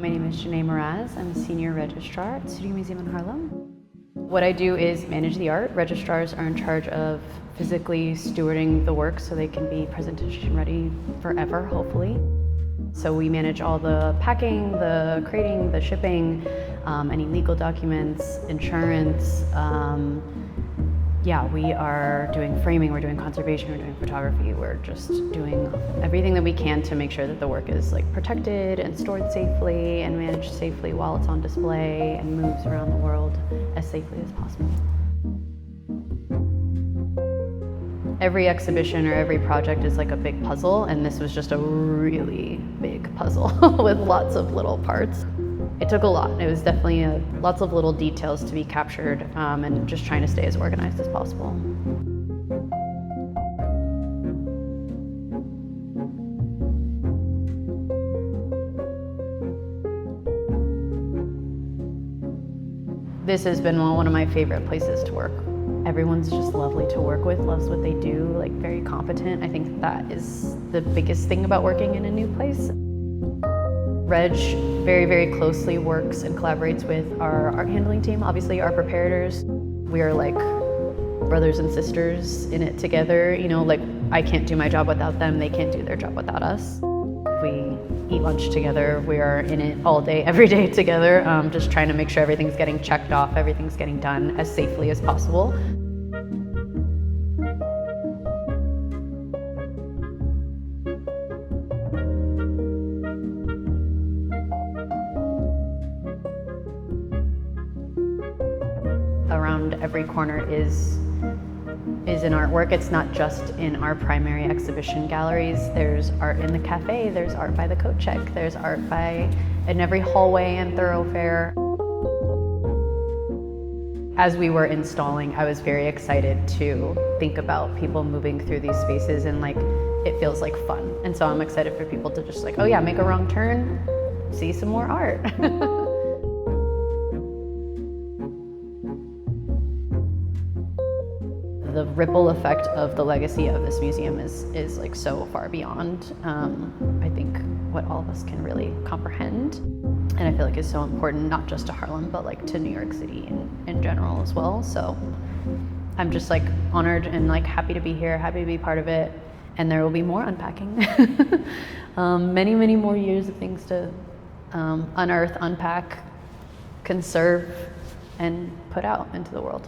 My name is Janae Mraz. I'm a senior registrar at the Studio Museum in Harlem. What I do is manage the art. Registrars are in charge of physically stewarding the work so they can be presentation ready forever, hopefully. So we manage all the packing, the crating, the shipping, any legal documents, insurance. We are doing framing, we're doing conservation, we're doing photography. We're just doing everything that we can to make sure that the work is protected and stored safely and managed safely while it's on display and moves around the world as safely as possible. Every exhibition or every project is like a big puzzle, and this was just a really big puzzle with lots of little parts. It took a lot. It was definitely lots of little details to be captured, and just trying to stay as organized as possible. This has been one of my favorite places to work. Everyone's just lovely to work with, loves what they do, very competent. I think that is the biggest thing about working in a new place. Reg very, very closely works and collaborates with our art handling team, obviously our preparators. We are like brothers and sisters in it together. I can't do my job without them, they can't do their job without us. We eat lunch together, we are in it all day, every day together, just trying to make sure everything's getting checked off, everything's getting done as safely as possible. Around every corner is an artwork. It's not just in our primary exhibition galleries. There's art in the cafe, there's art by the coat check, there's art in every hallway and thoroughfare. As we were installing, I was very excited to think about people moving through these spaces, and it feels like fun. And so I'm excited for people to just oh yeah, make a wrong turn, see some more art. The ripple effect of the legacy of this museum is so far beyond, I think, what all of us can really comprehend. And I feel it's so important, not just to Harlem, but to New York City in general as well. So I'm just honored and happy to be here, happy to be part of it. And there will be more unpacking. Many, many more years of things to unearth, unpack, conserve, and put out into the world.